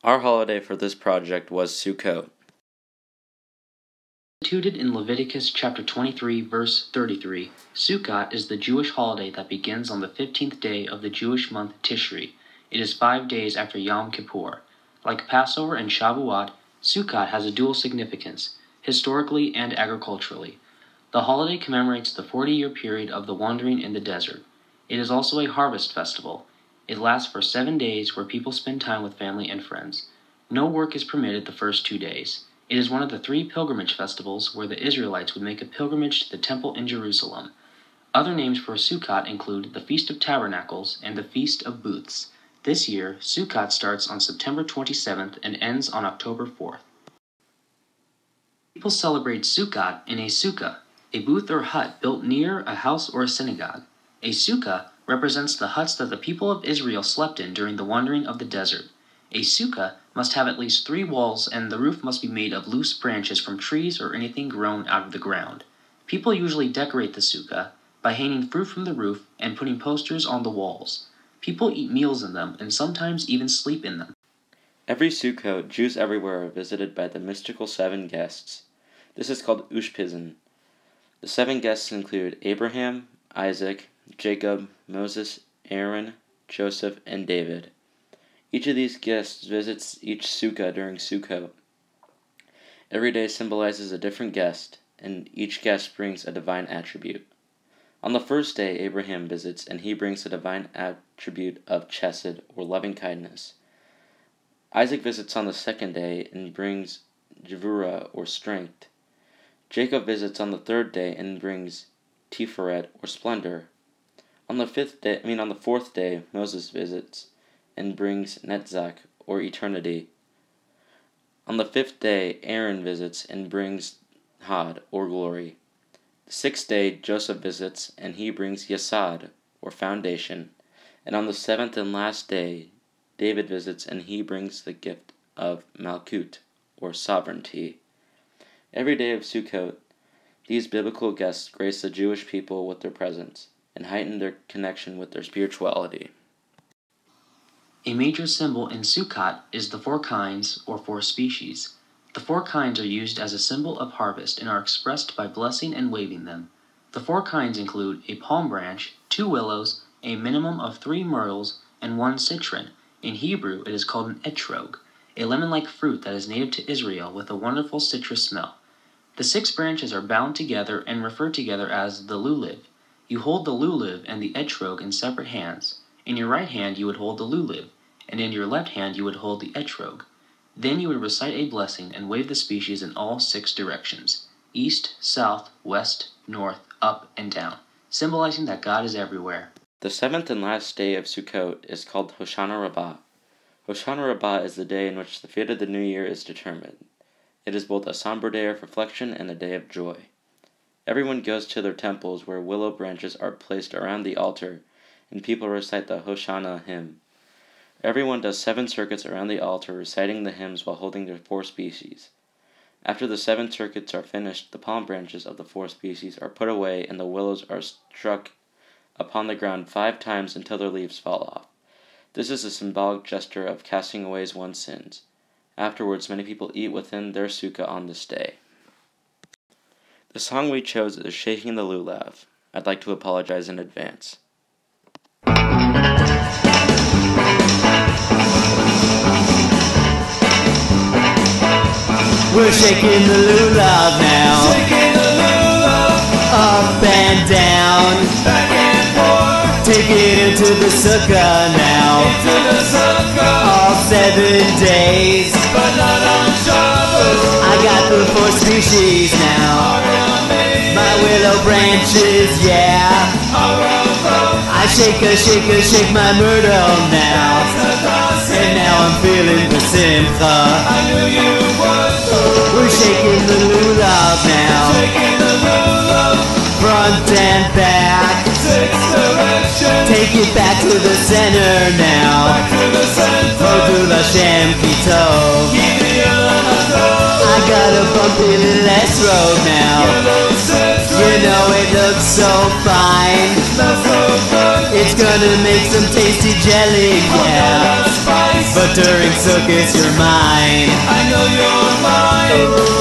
Our holiday for this project was Sukkot. Instituted in Leviticus chapter 23, verse 33, Sukkot is the Jewish holiday that begins on the 15th day of the Jewish month Tishri. It is 5 days after Yom Kippur. Like Passover and Shavuot, Sukkot has a dual significance, historically and agriculturally. The holiday commemorates the 40-year period of the wandering in the desert. It is also a harvest festival. It lasts for 7 days where people spend time with family and friends. No work is permitted the first 2 days. It is one of the 3 pilgrimage festivals where the Israelites would make a pilgrimage to the temple in Jerusalem. Other names for Sukkot include the Feast of Tabernacles and the Feast of Booths. This year, Sukkot starts on September 27th and ends on October 4th. People celebrate Sukkot in a sukkah, a booth or hut built near a house or a synagogue. A sukkah represents the huts that the people of Israel slept in during the wandering of the desert. A sukkah must have at least 3 walls, and the roof must be made of loose branches from trees or anything grown out of the ground. People usually decorate the sukkah by hanging fruit from the roof and putting posters on the walls. People eat meals in them and sometimes even sleep in them. Every Sukkot, Jews everywhere are visited by the mystical 7 guests. This is called Ushpizin. The 7 guests include Abraham, Isaac, Jacob, Moses, Aaron, Joseph, and David. Each of these guests visits each sukkah during Sukkot. Every day symbolizes a different guest, and each guest brings a divine attribute. On the first day, Abraham visits, and he brings a divine attribute of chesed, or loving kindness. Isaac visits on the second day and brings gevurah, or strength. Jacob visits on the third day and brings tiferet, or splendor. On the fourth day, Moses visits and brings netzach, or eternity. On the 5th day, Aaron visits and brings had, or glory. The 6th day, Joseph visits, and he brings yesod, or foundation. And on the 7th and last day, David visits, and he brings the gift of malkut, or sovereignty. Every day of Sukkot, these biblical guests grace the Jewish people with their presence and heighten their connection with their spirituality. A major symbol in Sukkot is the 4 kinds, or 4 species. The 4 kinds are used as a symbol of harvest and are expressed by blessing and waving them. The 4 kinds include a palm branch, 2 willows, a minimum of 3 myrtles, and 1 citron. In Hebrew, it is called an etrog, a lemon-like fruit that is native to Israel with a wonderful citrus smell. The 6 branches are bound together and referred together as the lulav. You hold the lulav and the etrog in separate hands. In your right hand you would hold the lulav, and in your left hand you would hold the etrog. Then you would recite a blessing and wave the species in all 6 directions: east, south, west, north, up, and down, symbolizing that God is everywhere. The 7th and last day of Sukkot is called Hoshana Rabbah. Hoshana Rabbah is the day in which the fate of the new year is determined. It is both a somber day of reflection and a day of joy. Everyone goes to their temples where willow branches are placed around the altar, and people recite the Hoshana hymn. Everyone does 7 circuits around the altar, reciting the hymns while holding their 4 species. After the 7 circuits are finished, the palm branches of the 4 species are put away and the willows are struck upon the ground 5 times until their leaves fall off. This is a symbolic gesture of casting away one's sins. Afterwards, many people eat within their sukkah on this day. The song we chose is Shaking the Lulav. I'd like to apologize in advance. We're shaking the lulav now, shaking the lulav, up and down, back and forth. Take it into the sukkah now, into the sukkah. All 7 days, but not on Shabbos. I got the 4 species now, my willow branches, yeah. I shake my myrtle now, and now I'm feeling the simcha. I knew you would. We're shaking the lulav now, shaking the lulav, front and back, 6 directions. Take it back to the center now, back to the center. Hodul Hashem Kitov. I got a bumpy little S-road now. You know it looks so fine. It smells so good. It's gonna make some tasty jelly, yeah. but during Sukkot you're mine. I know you're mine.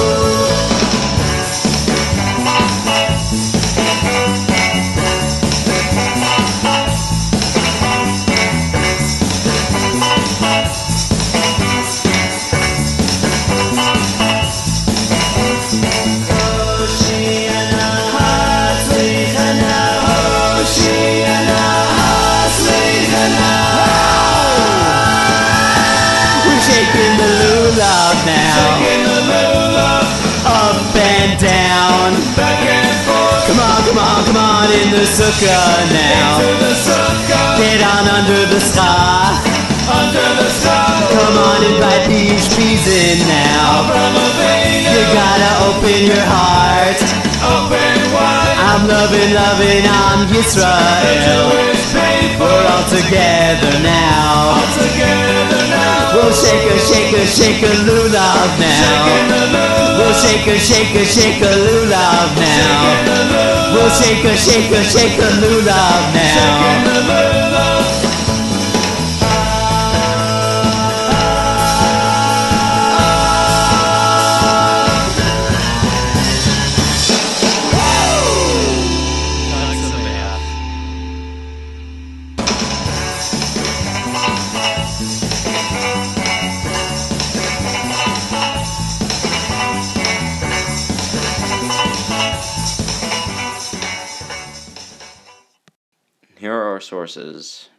Shaking the lulav now, Shaking the lulav, up and down. back and forth, Come on, come on, come on in the sukkah now. to the sukkah, Get on under the sky. under the sky. Come on, invite these trees in now. From a You gotta open your heart. open wide, I'm loving, loving on Yisrael. Jewish people, We're all together now. together now. We'll shake a lulav now. We'll shake a lulav now. We'll shake a lulav now. Here are our sources.